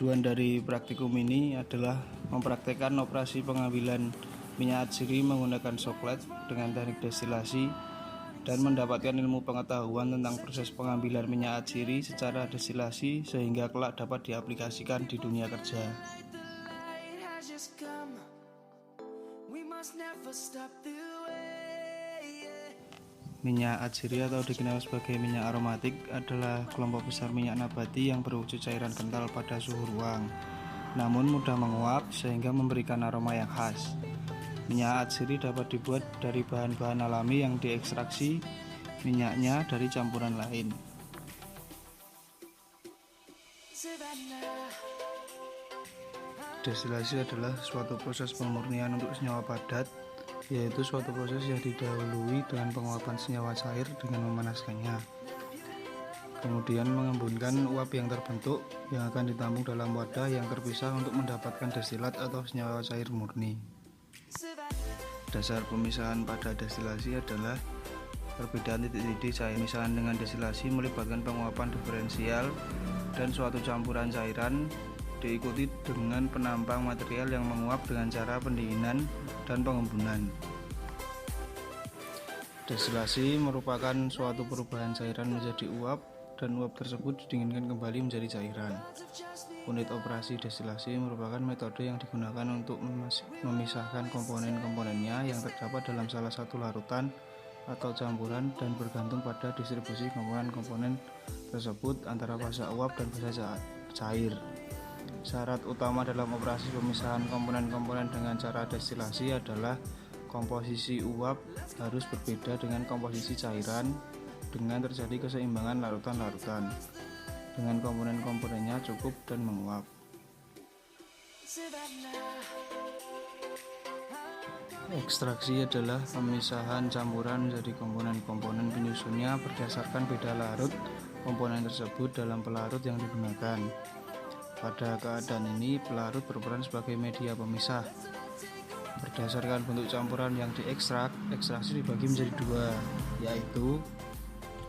Tujuan dari praktikum ini adalah mempraktekkan operasi pengambilan minyak atsiri menggunakan soklet dengan teknik destilasi dan mendapatkan ilmu pengetahuan tentang proses pengambilan minyak atsiri secara destilasi sehingga kelak dapat diaplikasikan di dunia kerja. Minyak atsiri atau dikenal sebagai minyak aromatik adalah kelompok besar minyak nabati yang berwujud cairan kental pada suhu ruang, namun mudah menguap sehingga memberikan aroma yang khas. Minyak atsiri dapat dibuat dari bahan-bahan alami yang diekstraksi minyaknya dari campuran lain. Destilasi adalah suatu proses pemurnian untuk senyawa padat, yaitu suatu proses yang didahului dengan penguapan senyawa cair dengan memanaskannya, kemudian mengembunkan uap yang terbentuk yang akan ditampung dalam wadah yang terpisah untuk mendapatkan destilat atau senyawa cair murni. Dasar pemisahan pada destilasi adalah perbedaan titik-titik cair. Pemisahan dengan destilasi melibatkan penguapan diferensial dan suatu campuran cairan diikuti dengan penampang material yang menguap dengan cara pendinginan dan pengembunan. Destilasi merupakan suatu perubahan cairan menjadi uap dan uap tersebut didinginkan kembali menjadi cairan. Unit operasi destilasi merupakan metode yang digunakan untuk memisahkan komponen-komponennya yang terdapat dalam salah satu larutan atau campuran dan bergantung pada distribusi komponen-komponen tersebut antara fase uap dan fase cair. Syarat utama dalam operasi pemisahan komponen-komponen dengan cara destilasi adalah komposisi uap harus berbeda dengan komposisi cairan dengan terjadi keseimbangan larutan-larutan dengan komponen-komponennya cukup dan menguap. Ekstraksi adalah pemisahan campuran menjadi komponen-komponen penyusunnya berdasarkan beda larut komponen tersebut dalam pelarut yang digunakan. Pada keadaan ini, pelarut berperan sebagai media pemisah. Berdasarkan bentuk campuran yang diekstrak, ekstraksi dibagi menjadi dua, yaitu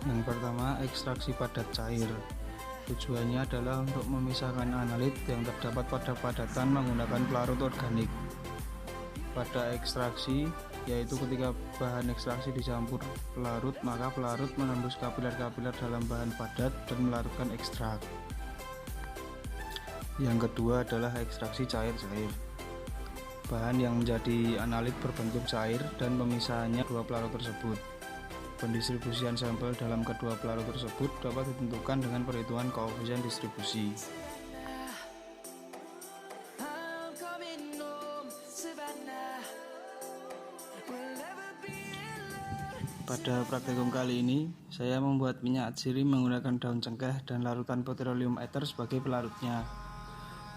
yang pertama, ekstraksi padat cair. Tujuannya adalah untuk memisahkan analit yang terdapat pada padatan menggunakan pelarut organik. Pada ekstraksi, yaitu ketika bahan ekstraksi dicampur pelarut, maka pelarut menembus kapiler-kapiler dalam bahan padat dan melarutkan ekstrak. Yang kedua adalah ekstraksi cair-cair. Bahan yang menjadi analit berbentuk cair dan pemisahannya dua pelarut tersebut. Pendistribusian sampel dalam kedua pelarut tersebut dapat ditentukan dengan perhitungan koefisien distribusi. Pada praktikum kali ini, saya membuat minyak atsiri menggunakan daun cengkeh dan larutan petroleum ether sebagai pelarutnya.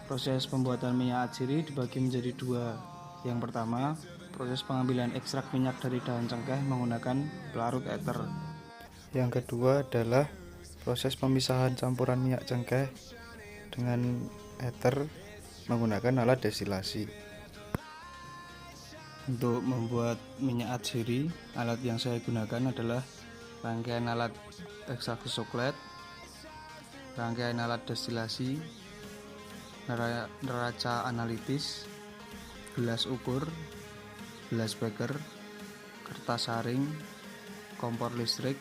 Proses pembuatan minyak atsiri dibagi menjadi dua. Yang pertama, proses pengambilan ekstrak minyak dari daun cengkeh menggunakan pelarut ether. Yang kedua adalah proses pemisahan campuran minyak cengkeh dengan ether menggunakan alat destilasi. Untuk membuat minyak atsiri, alat yang saya gunakan adalah rangkaian alat ekstraksi soklet, rangkaian alat destilasi, neraca analitis, gelas ukur, gelas beker, kertas saring, kompor listrik,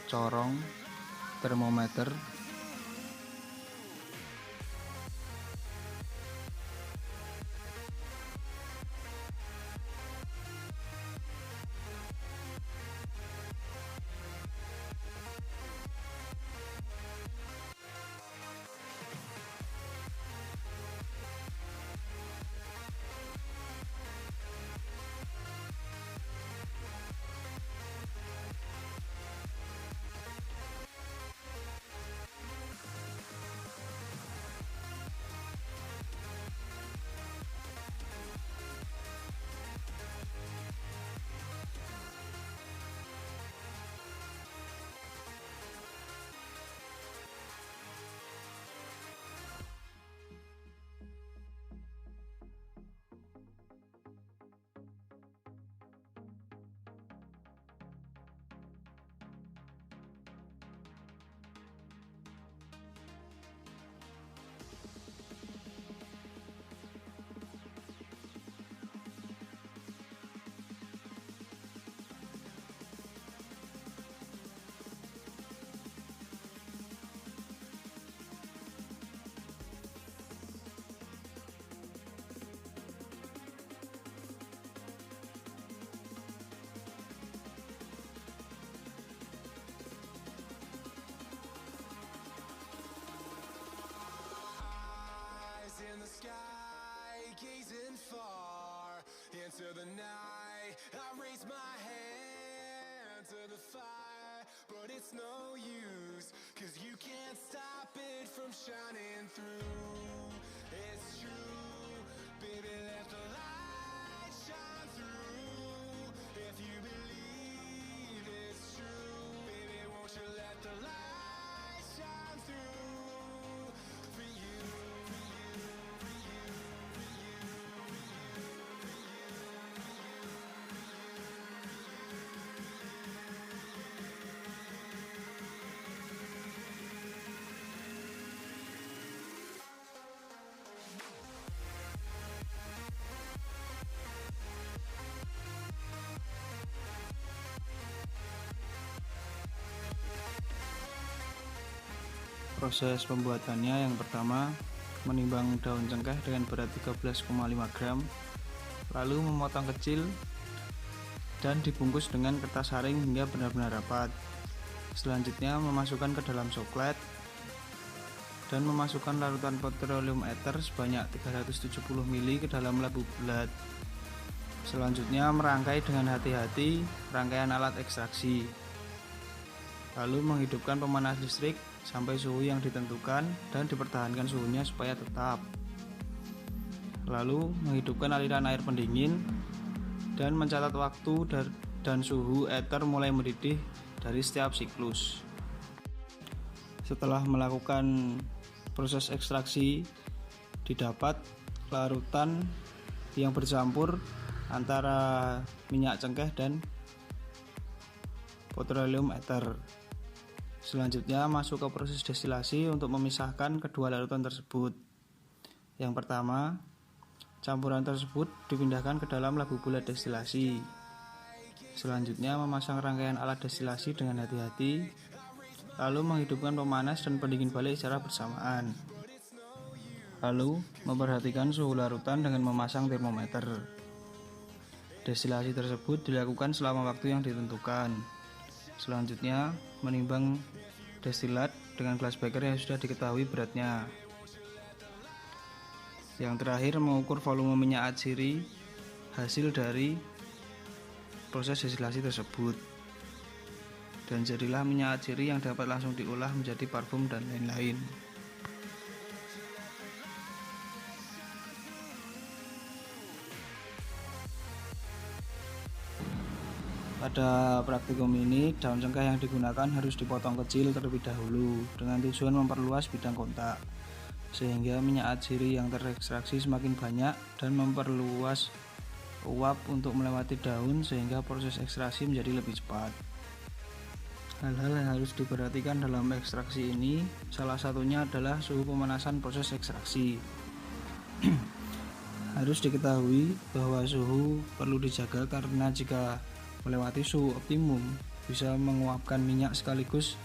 corong, termometer, Proses pembuatannya, yang pertama menimbang daun cengkeh dengan berat 13,5 gram, lalu memotong kecil dan dibungkus dengan kertas saring hingga benar-benar rapat. Selanjutnya memasukkan ke dalam soklet dan memasukkan larutan petroleum ether sebanyak 370 ml ke dalam labu bulat. Selanjutnya merangkai dengan hati-hati rangkaian alat ekstraksi, lalu menghidupkan pemanas listrik sampai suhu yang ditentukan dan dipertahankan suhunya supaya tetap. Lalu menghidupkan aliran air pendingin dan mencatat waktu dan suhu ether mulai mendidih dari setiap siklus. Setelah melakukan proses ekstraksi, didapat larutan yang bercampur antara minyak cengkeh dan petroleum ether. Selanjutnya masuk ke proses destilasi untuk memisahkan kedua larutan tersebut. Yang pertama, campuran tersebut dipindahkan ke dalam labu bulat destilasi. Selanjutnya memasang rangkaian alat destilasi dengan hati-hati, lalu menghidupkan pemanas dan pendingin balik secara bersamaan. Lalu memperhatikan suhu larutan dengan memasang termometer. Destilasi tersebut dilakukan selama waktu yang ditentukan. Selanjutnya menimbang destilat dengan gelas beker yang sudah diketahui beratnya. Yang terakhir mengukur volume minyak atsiri hasil dari proses destilasi tersebut. Dan jadilah minyak atsiri yang dapat langsung diolah menjadi parfum dan lain-lain. Pada praktikum ini, daun cengkeh yang digunakan harus dipotong kecil terlebih dahulu dengan tujuan memperluas bidang kontak, sehingga minyak atsiri yang terekstraksi semakin banyak dan memperluas uap untuk melewati daun sehingga proses ekstraksi menjadi lebih cepat. Hal-hal yang harus diperhatikan dalam ekstraksi ini salah satunya adalah suhu pemanasan proses ekstraksi. Harus diketahui bahwa suhu perlu dijaga karena jika melewati suhu optimum bisa menguapkan minyak sekaligus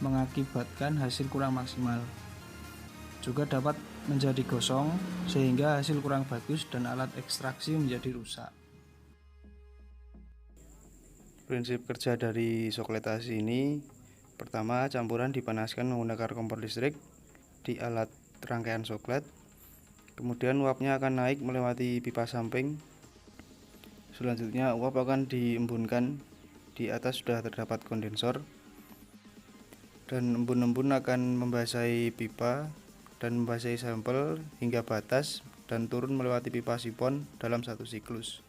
mengakibatkan hasil kurang maksimal. Juga dapat menjadi gosong sehingga hasil kurang bagus dan alat ekstraksi menjadi rusak. Prinsip kerja dari sokletasi ini, pertama, campuran dipanaskan menggunakan kompor listrik di alat rangkaian soklet. Kemudian uapnya akan naik melewati pipa samping. Selanjutnya uap akan diembunkan, di atas sudah terdapat kondensor dan embun-embun akan membasahi pipa dan membasahi sampel hingga batas dan turun melewati pipa sipon dalam satu siklus.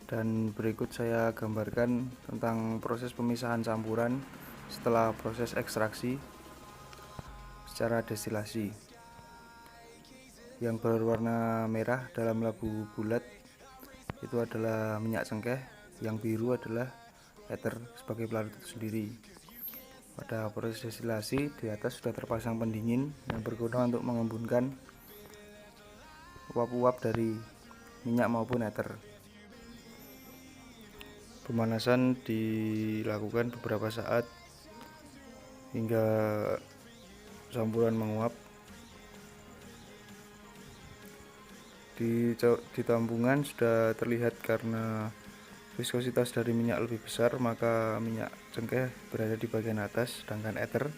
Dan berikut saya gambarkan tentang proses pemisahan campuran setelah proses ekstraksi secara destilasi. Yang berwarna merah dalam labu bulat itu adalah minyak cengkeh, yang biru adalah ether sebagai pelarut itu sendiri. Pada proses destilasi di atas sudah terpasang pendingin yang berguna untuk mengembunkan uap-uap dari minyak maupun ether. Pemanasan dilakukan beberapa saat hingga campuran menguap. Di tambungan sudah terlihat karena Viskositas dari minyak lebih besar, maka minyak cengkeh berada di bagian atas, sedangkan ether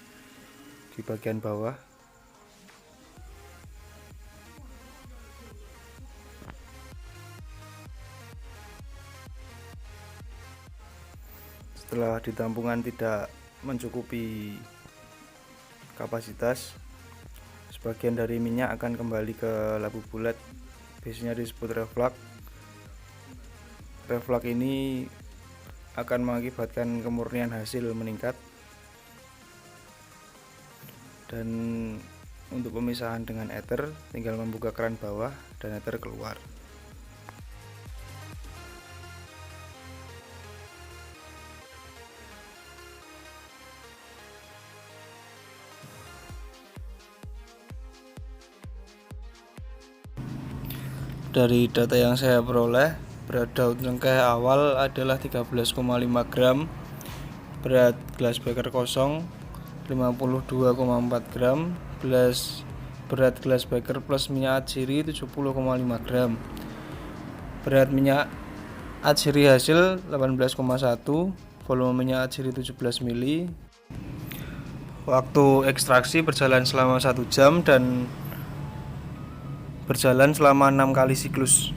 di bagian bawah. Setelah di tampungan tidak mencukupi kapasitas, sebagian dari minyak akan kembali ke labu bulat, biasanya disebut reflux. Reflux ini akan mengakibatkan kemurnian hasil meningkat, dan untuk pemisahan dengan ether tinggal membuka keran bawah dan ether keluar. Dari data yang saya peroleh, berat daun cengkeh awal adalah 13,5 gram, berat gelas beker kosong 52,4 gram, berat gelas beker plus minyak atsiri 70,5 gram, berat minyak atsiri hasil 18,1, volume minyak atsiri 17 ml. Waktu ekstraksi berjalan selama 1 jam dan berjalan selama 6 kali siklus.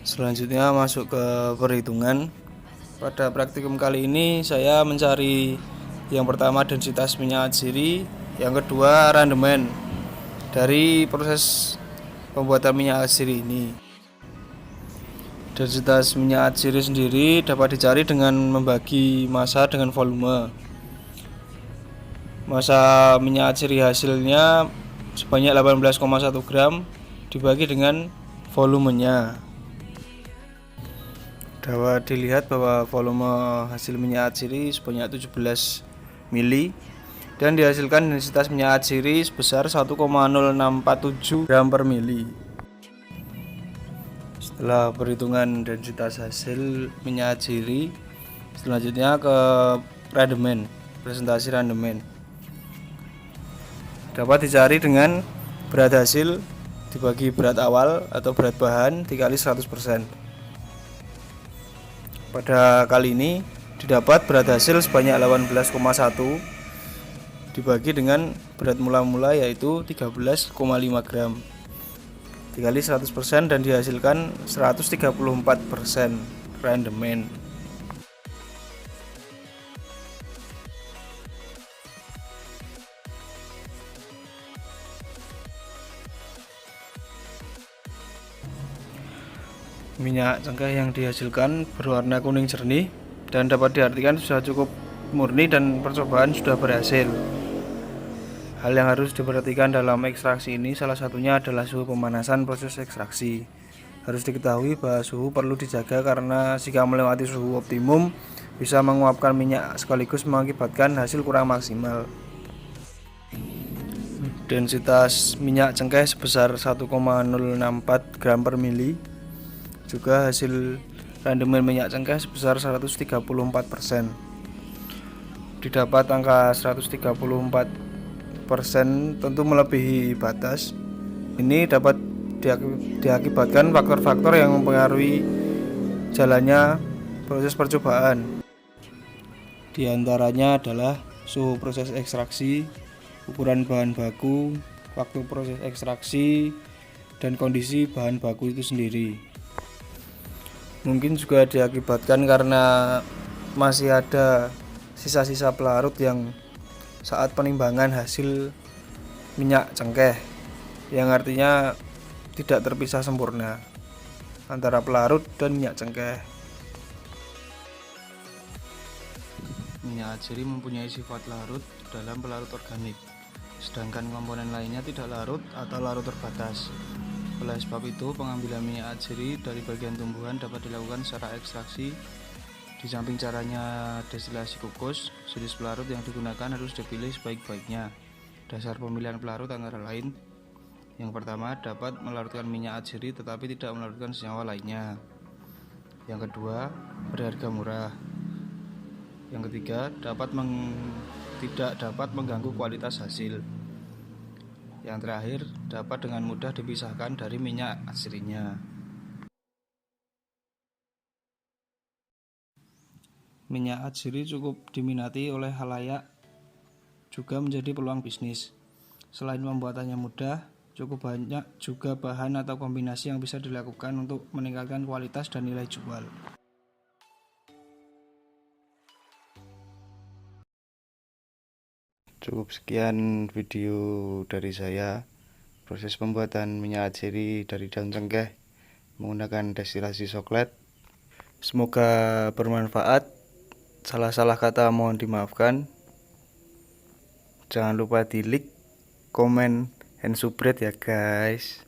Selanjutnya masuk ke perhitungan. Pada praktikum kali ini saya mencari yang pertama densitas minyak atsiri, yang kedua randemen dari proses pembuatan minyak atsiri ini. Densitas minyak atsiri sendiri dapat dicari dengan membagi massa dengan volume. Massa minyak atsiri hasilnya sebanyak 18,1 gram dibagi dengan volumenya. Dapat dilihat bahwa volume hasil minyak atsiri sebanyak 17 ml dan dihasilkan densitas minyak atsiri sebesar 1,0647 gram per mili. Setelah perhitungan densitas hasil minyak atsiri, selanjutnya ke randemen, presentasi randemen. Dapat dicari dengan berat hasil dibagi berat awal atau berat bahan dikali 100%. Pada kali ini didapat berat hasil sebanyak 18,1 dibagi dengan berat mula-mula yaitu 13,5 gram dikali 100% dan dihasilkan 134% randemen. Minyak cengkeh yang dihasilkan berwarna kuning jernih dan dapat diartikan sudah cukup murni dan percobaan sudah berhasil. Hal yang harus diperhatikan dalam ekstraksi ini salah satunya adalah suhu pemanasan proses ekstraksi. Harus diketahui bahwa suhu perlu dijaga karena jika melewati suhu optimum bisa menguapkan minyak sekaligus mengakibatkan hasil kurang maksimal. Densitas minyak cengkeh sebesar 1,064 gram per mili. Juga hasil randemen minyak cengkeh sebesar 134%. Didapat angka 134% tentu melebihi batas. Ini dapat diakibatkan faktor-faktor yang mempengaruhi jalannya proses percobaan. Di antaranya adalah suhu proses ekstraksi, ukuran bahan baku, waktu proses ekstraksi, dan kondisi bahan baku itu sendiri. Mungkin juga diakibatkan karena masih ada sisa-sisa pelarut yang saat penimbangan hasil minyak cengkeh, yang artinya tidak terpisah sempurna antara pelarut dan minyak cengkeh. Minyak atsiri mempunyai sifat larut dalam pelarut organik, sedangkan komponen lainnya tidak larut atau larut terbatas. Oleh sebab itu, pengambilan minyak atsiri dari bagian tumbuhan dapat dilakukan secara ekstraksi. Di samping caranya destilasi kukus, jenis pelarut yang digunakan harus dipilih sebaik-baiknya. Dasar pemilihan pelarut antara lain: yang pertama, dapat melarutkan minyak atsiri tetapi tidak melarutkan senyawa lainnya. Yang kedua, berharga murah. Yang ketiga, tidak dapat mengganggu kualitas hasil. Yang terakhir, dapat dengan mudah dipisahkan dari minyak aslinya. Minyak atsiri cukup diminati oleh khalayak, juga menjadi peluang bisnis. Selain pembuatannya mudah, cukup banyak juga bahan atau kombinasi yang bisa dilakukan untuk meningkatkan kualitas dan nilai jual. Cukup sekian video dari saya, proses pembuatan minyak atsiri dari daun cengkeh menggunakan destilasi coklat. Semoga bermanfaat. Salah-salah kata mohon dimaafkan. Jangan lupa di like, komen, and subscribe ya guys.